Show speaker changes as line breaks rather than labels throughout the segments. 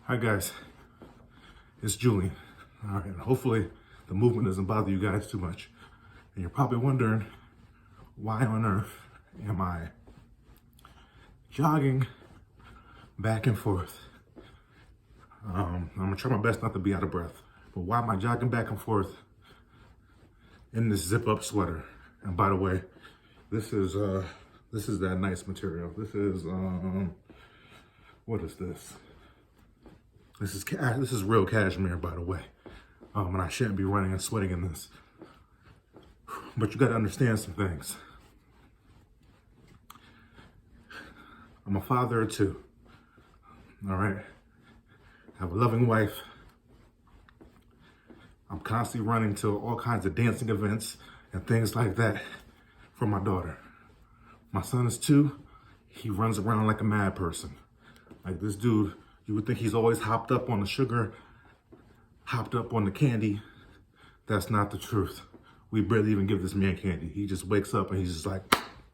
Hi guys, it's Julian. All right, hopefully the movement doesn't bother you guys too much. And you're probably wondering, why on earth am I jogging back and forth? I'm gonna try my best not to be out of breath, but why am I jogging back and forth in this zip-up sweater? And by the way, this is that nice material. This is what is this? This is real cashmere, by the way. And I shouldn't be running and sweating in this. But you got to understand some things. I'm a father of two. All right. I have a loving wife. I'm constantly running to all kinds of dancing events and things like that for my daughter. My son is 2. He runs around like a mad person. Like this dude, you would think he's always hopped up on the sugar, hopped up on the candy. That's not the truth. We barely even give this man candy. He just wakes up and he's just like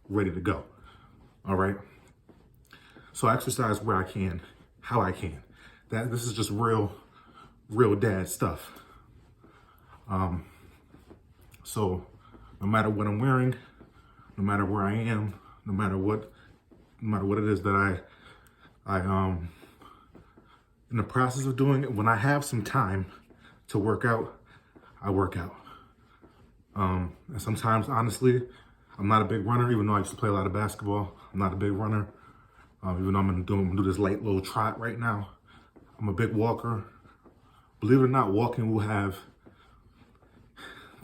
ready to go. All right. So I exercise where I can, how I can. This is just real dad stuff. So no matter what I'm wearing, no matter where I am, no matter what it is that I in the process of doing it, when I have some time to work out, I work out. And sometimes, honestly, I'm not a big runner, even though I used to play a lot of basketball. I'm not a big runner, even though I'm gonna do this light little trot right now. I'm a big walker. Believe it or not, walking will have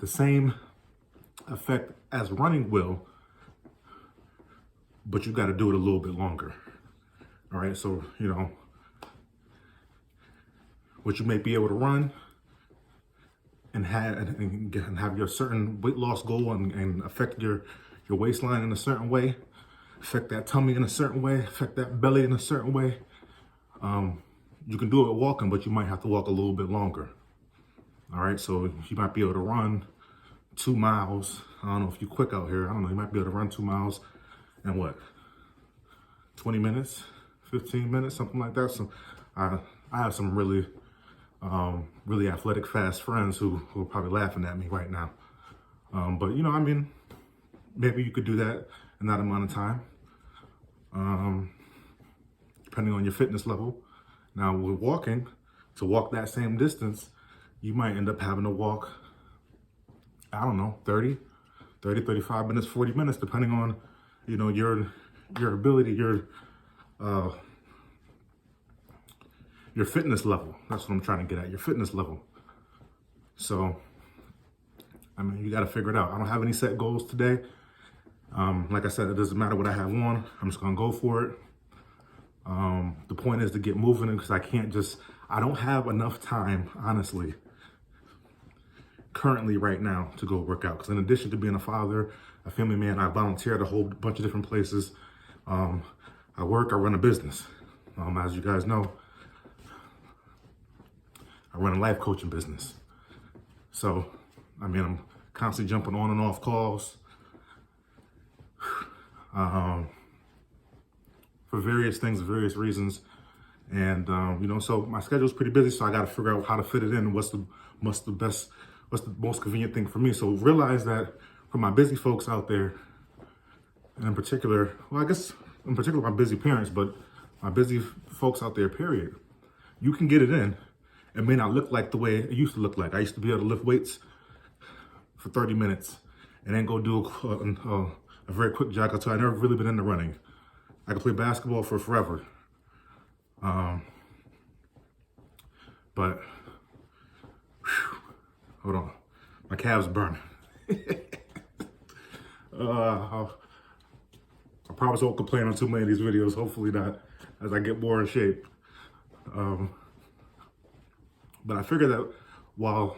the same effect as running will, but you got to do it a little bit longer. All right, so what you may be able to run and have your certain weight loss goal and affect your waistline in a certain way, affect that tummy in a certain way, affect that belly in a certain way. You can do it with walking, but you might have to walk a little bit longer. All right, so you might be able to run 2 miles. I don't know if you're quick out here. I don't know. You might be able to run 2 miles in what? 20 minutes, 15 minutes, something like that. So I have some really athletic, fast friends who are probably laughing at me right now. But maybe you could do that in that amount of time, depending on your fitness level. Now with walking, to walk that same distance, you might end up having to walk, I don't know, 30, 35 minutes, 40 minutes, depending on, your ability, your fitness level. That's what I'm trying to get at, your fitness level. So, you got to figure it out. I don't have any set goals today. Like I said, it doesn't matter what I have on. I'm just going to go for it. The point is to get moving because I don't have enough time, honestly, currently right now to go work out. Because in addition to being a father, a family man, I volunteer at a whole bunch of different places. I run a business. As you guys know, I run a life coaching business. So, I'm constantly jumping on and off calls for various things, various reasons. And, so my schedule's pretty busy, so I got to figure out how to fit it in. What's the most convenient thing for me. So realize that for my busy folks out there, and in particular, my busy parents, but my busy folks out there, period, you can get it in. It may not look like the way it used to look like. I used to be able to lift weights for 30 minutes and then go do a very quick jog. So I've never really been into running. I could play basketball for forever. But, hold on. My calves burning. I promise I won't complain on too many of these videos. Hopefully not, as I get more in shape. But I figure that while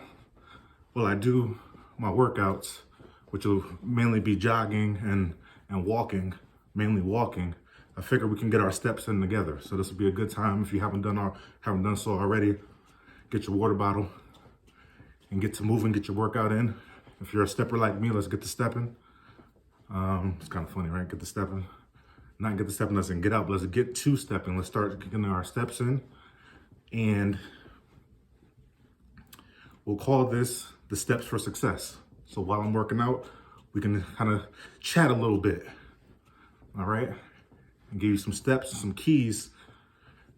I do my workouts, which will mainly be jogging and walking, mainly walking, I figure we can get our steps in together. So this will be a good time. If you haven't done so already, get your water bottle and get to moving, get your workout in. If you're a stepper like me, let's get to stepping. It's kind of funny, right? Get to stepping. Not get to stepping, let's get up. Let's get to stepping. Let's start getting our steps in. And we'll call this the steps for success. So while I'm working out, we can kind of chat a little bit, all right? And give you some steps and some keys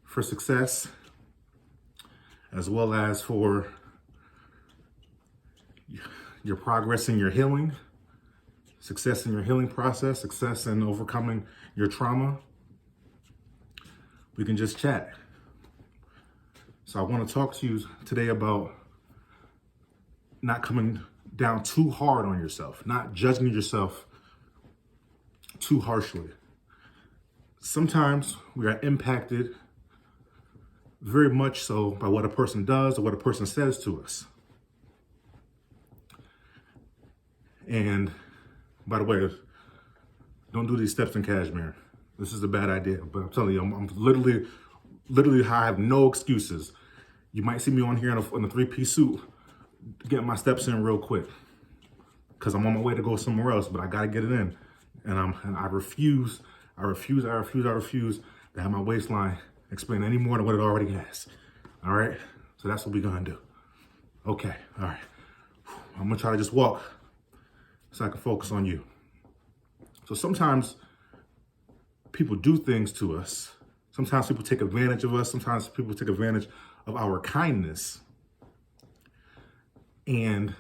for success, as well as for your progress in your healing, success in your healing process, success in overcoming your trauma. We can just chat. So I want to talk to you today about not coming down too hard on yourself, not judging yourself too harshly. Sometimes we are impacted very much so by what a person does or what a person says to us. And by the way, don't do these steps in cashmere. This is a bad idea, but I'm telling you, I'm literally, I have no excuses. You might see me on here in a 3-piece suit, getting my steps in real quick, because I'm on my way to go somewhere else, but I gotta get it in. And I refuse to have my waistline explain any more than what it already has. All right? So that's what we're gonna do. Okay, all right. I'm gonna try to just walk so I can focus on you. So sometimes people do things to us. Sometimes people take advantage of us. Sometimes people take advantage of our kindness. And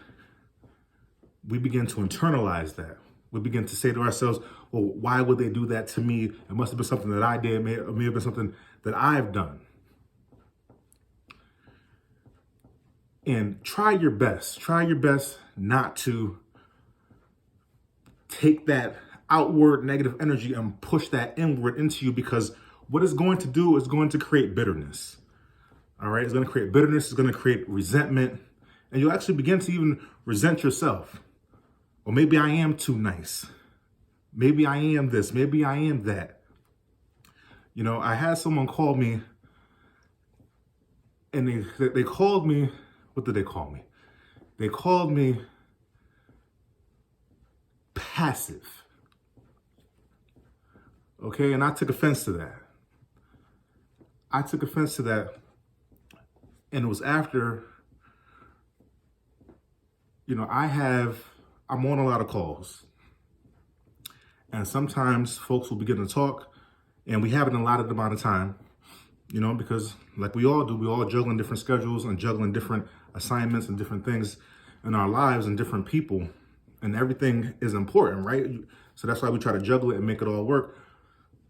we begin to internalize that. We begin to say to ourselves, well, why would they do that to me? It must have been something that I did. It may have been something that I've done. And try your best not to take that outward negative energy and push that inward into you, because what it's going to do is going to create bitterness. All right, it's going to create bitterness, it's going to create resentment, and you'll actually begin to even resent yourself. Or maybe I am too nice. Maybe I am this, maybe I am that. You know, I had someone call me, and they called me, what did they call me? They called me passive. Okay, and I took offense to that. And it was after, you know, I'm on a lot of calls. And sometimes folks will begin to talk, and we have an allotted amount of time, you know, because like we all do, we all juggling different schedules and juggling different assignments and different things in our lives and different people. And everything is important, right? So that's why we try to juggle it and make it all work.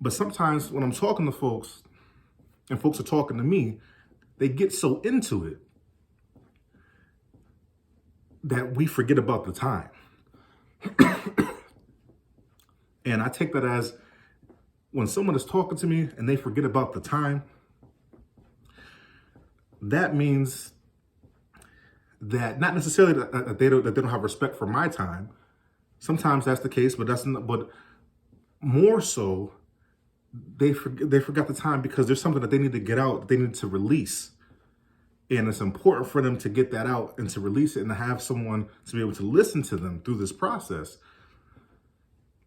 But sometimes when I'm talking to folks and folks are talking to me, they get so into it that we forget about the time. And I take that as when someone is talking to me and they forget about the time, that means that not necessarily that they don't have respect for my time. Sometimes that's the case, but more so, they forgot the time because there's something that they need to get out, that they need to release. And it's important for them to get that out and to release it and to have someone to be able to listen to them through this process.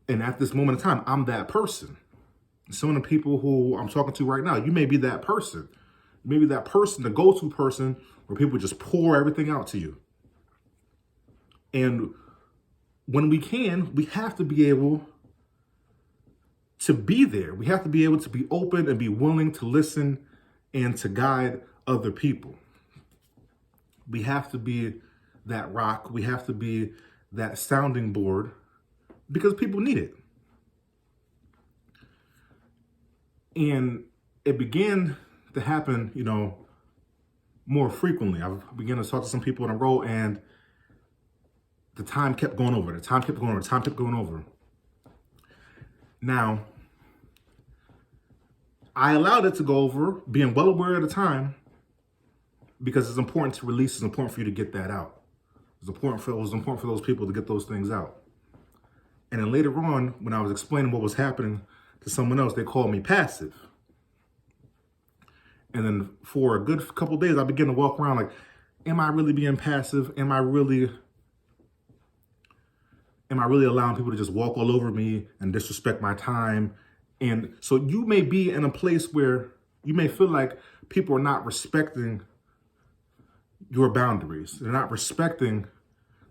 And at this moment in time, I'm that person. Some of the people who I'm talking to right now, you may be that person. Maybe that person, the go-to person, where people just pour everything out to you. And when we have to be able to be there. We have to be able to be open and be willing to listen and to guide other people. We have to be that rock. We have to be that sounding board because people need it. And it began to happen, you know, more frequently. I began to talk to some people in a row, and the time kept going over. Now, I allowed it to go over, being well aware at the time, because it's important to release. It's important for you to get that out. It was important for those people to get those things out. And then later on, when I was explaining what was happening to someone else, they called me passive. And then for a good couple of days, I began to walk around like, am I really being passive? Am I really allowing people to just walk all over me and disrespect my time? And so you may be in a place where you may feel like people are not respecting your boundaries. They're not respecting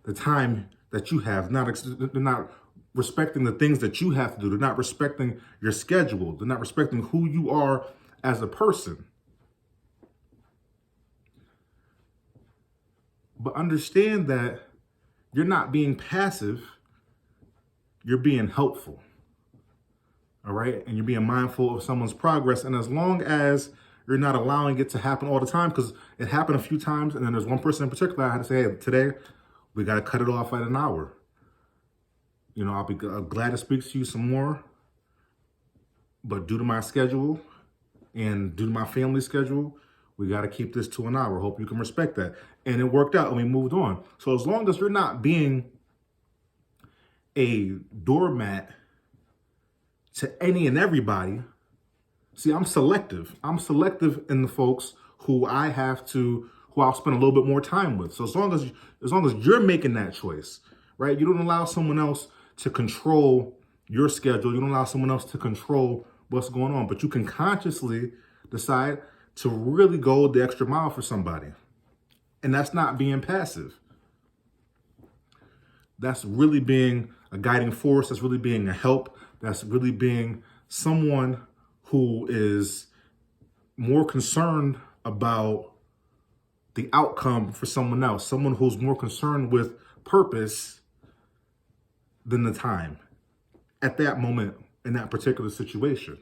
the time that you have. They're not respecting the things that you have to do. They're not respecting your schedule. They're not respecting who you are as a person. But understand that you're not being passive. You're being helpful. All right? And you're being mindful of someone's progress. And as long as you're not allowing it to happen all the time, because it happened a few times, and then there's one person in particular I had to say, hey, today we got to cut it off at an hour. You know, I'll be glad to speak to you some more, but due to my schedule and due to my family schedule, we got to keep this to an hour. Hope you can respect that. And it worked out and we moved on. So as long as you're not being a doormat to any and everybody, see, I'm selective. I'm selective in the folks who I'll spend a little bit more time with. So as long as you're making that choice, right? You don't allow someone else to control your schedule. You don't allow someone else to control what's going on, but you can consciously decide to really go the extra mile for somebody. And that's not being passive. That's really being a guiding force. That's really being a help. That's really being someone who is more concerned about the outcome for someone else. Someone who's more concerned with purpose than the time at that moment in that particular situation.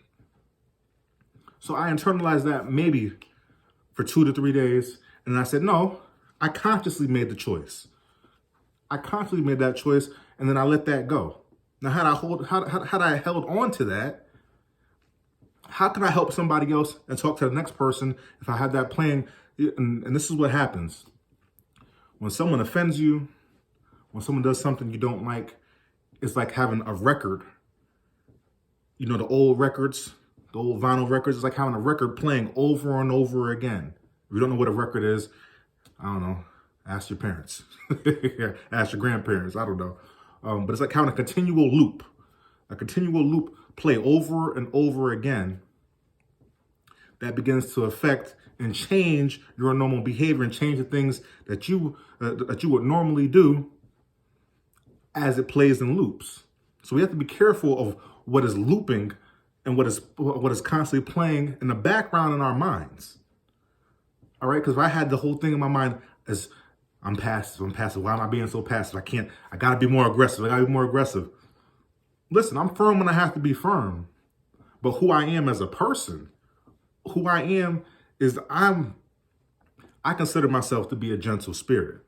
So I internalized that maybe for 2 to 3 days. And I said, no, I consciously made the choice. I consciously made that choice, and then I let that go. Now, had I held on to that, how can I help somebody else and talk to the next person if I have that playing? And this is what happens. When someone offends you, when someone does something you don't like, it's like having a record. You know, the old records, the old vinyl records, it's like having a record playing over and over again. If you don't know what a record is, I don't know, ask your parents, ask your grandparents, I don't know. But it's like having a continual loop play over and over again that begins to affect and change your normal behavior and change the things that you would normally do as it plays in loops. So we have to be careful of what is looping and what is constantly playing in the background in our minds. All right, because if I had the whole thing in my mind as I'm passive. Why am I being so passive? I gotta be more aggressive. Listen, I'm firm when I have to be firm. But who I am as a person, who I am is I consider myself to be a gentle spirit.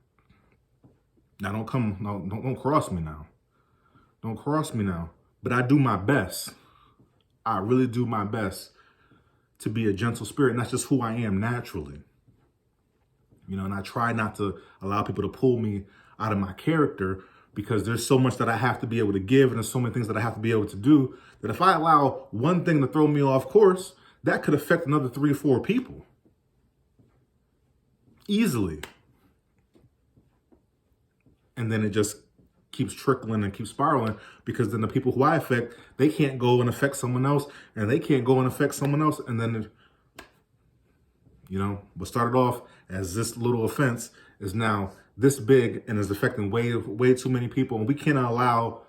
Now don't cross me now. Don't cross me now. But I do my best. I really do my best to be a gentle spirit. And that's just who I am naturally. You know, and I try not to allow people to pull me out of my character because there's so much that I have to be able to give and there's so many things that I have to be able to do that if I allow one thing to throw me off course, that could affect another 3 or 4 people. Easily. And then it just keeps trickling and keeps spiraling because then the people who I affect, they can't go and affect someone else and they can't go and affect someone else. And then, what started off as this little offense is now this big and is affecting way too many people. And we cannot allow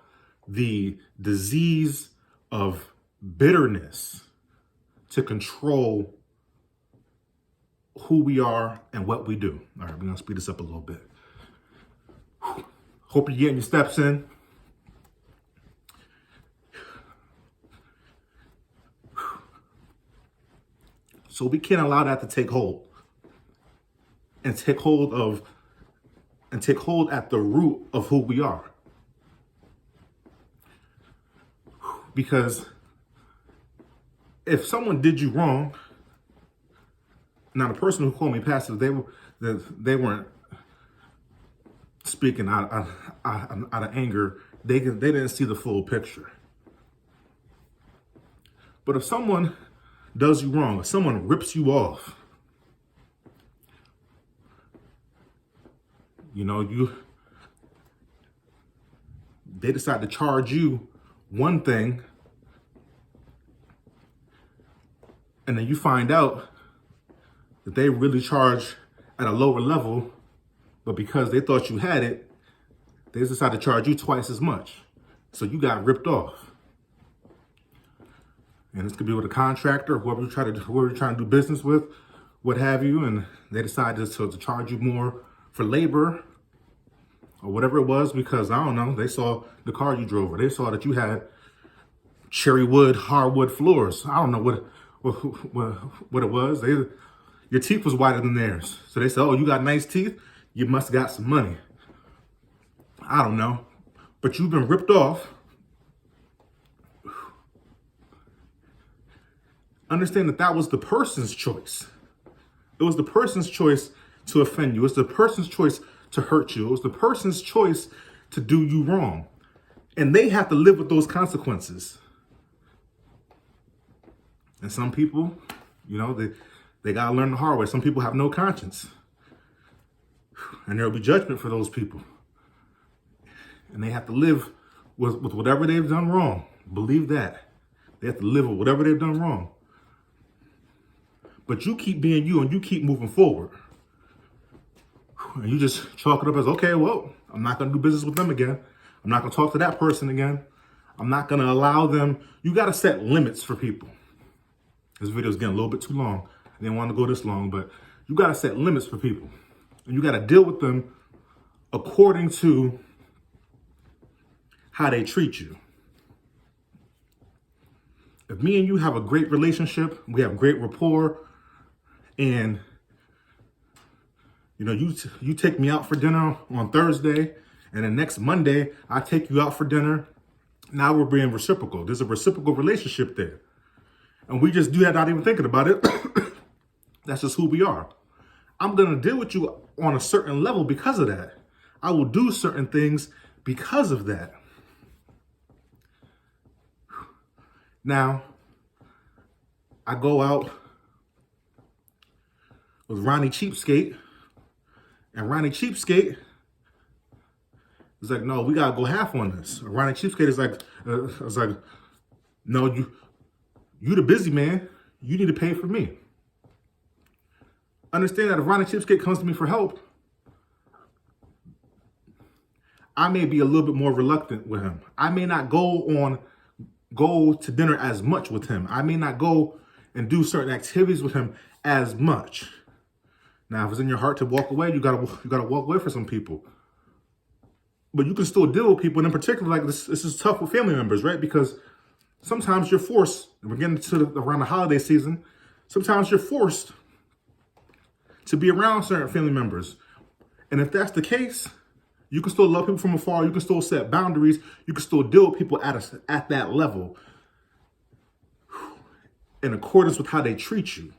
the disease of bitterness to control who we are and what we do. All right, we're going to speed this up a little bit. Hope you're getting your steps in. So we can't allow that to take hold. And take hold at the root of who we are. Because if someone did you wrong, now the person who called me passive, they weren't speaking out of anger. They didn't see the full picture. But if someone does you wrong, if someone rips you off, they decide to charge you one thing, and then you find out that they really charge at a lower level, but because they thought you had it, they decided to charge you twice as much. So you got ripped off. And this could be with a contractor, whoever you're trying to do business with, what have you, and they decided to charge you more for labor or whatever it was because, I don't know, they saw the car you drove or they saw that you had cherry wood, hardwood floors. I don't know what it was. Your teeth was whiter than theirs. So they said, oh, you got nice teeth? You must have got some money. I don't know. But you've been ripped off. Understand that was the person's choice. It was the person's choice to offend you. It was the person's choice to hurt you. It was the person's choice to do you wrong. And they have to live with those consequences. And some people, you know, they got to learn the hard way. Some people have no conscience. And there will be judgment for those people. And they have to live with whatever they've done wrong. Believe that. They have to live with whatever they've done wrong. But you keep being you and you keep moving forward. And you just chalk it up as, okay, well, I'm not going to do business with them again. I'm not going to talk to that person again. I'm not going to allow them. You got to set limits for people. This video is getting a little bit too long. I didn't want to go this long, but you got to set limits for people. And you got to deal with them according to how they treat you. If me and you have a great relationship, we have great rapport, and you know, you take me out for dinner on Thursday, and then next Monday I take you out for dinner. Now we're being reciprocal. There's a reciprocal relationship there. And we just do that not even thinking about it. That's just who we are. I'm going to deal with you on a certain level because of that. I will do certain things because of that. Now, I go out with Ronnie Cheapskate, and Ronnie Cheapskate is like, no, we got to go half on this. Ronnie Cheapskate is like, no, you the busy man. You need to pay for me. Understand that if Ronnie Cheapskate comes to me for help, I may be a little bit more reluctant with him. I may not go to dinner as much with him. I may not go and do certain activities with him as much. Now, if it's in your heart to walk away, you gotta walk away for some people. But you can still deal with people, and in particular, like this is tough with family members, right? Because sometimes you're forced, and we're getting to around the holiday season, sometimes you're forced to be around certain family members. And if that's the case, you can still love people from afar. You can still set boundaries. You can still deal with people at that level in accordance with how they treat you.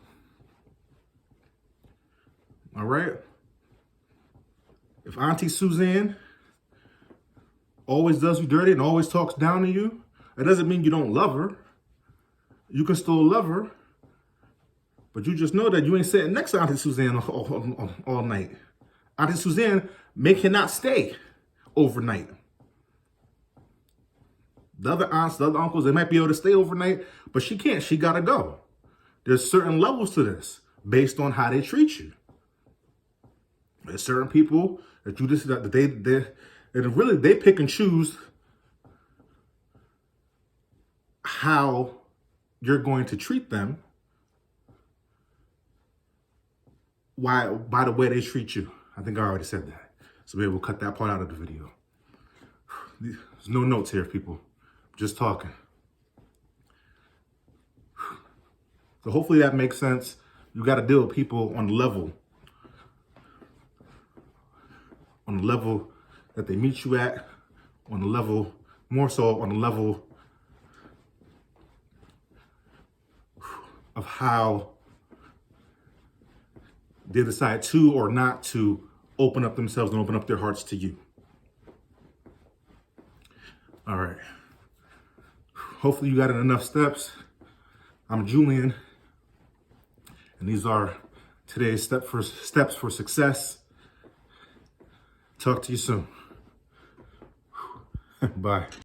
All right? If Auntie Suzanne always does you dirty and always talks down to you, that doesn't mean you don't love her. You can still love her. But you just know that you ain't sitting next to Auntie Suzanne all night. Auntie Suzanne cannot stay overnight. The other aunts, the other uncles, they might be able to stay overnight, but she can't. She got to go. There's certain levels to this based on how they treat you. There's certain people that you just, that they pick and choose how you're going to treat them by the way they treat you. I think I already said that. So maybe we'll cut that part out of the video. There's no notes here, people. Just talking. So hopefully that makes sense. You got to deal with people on the level that they meet you at, on the level, more so on the level of how they decide to or not to open up themselves and open up their hearts to you. All right. Hopefully you got in enough steps. I'm Julian, and these are today's steps for success. Talk to you soon. Bye.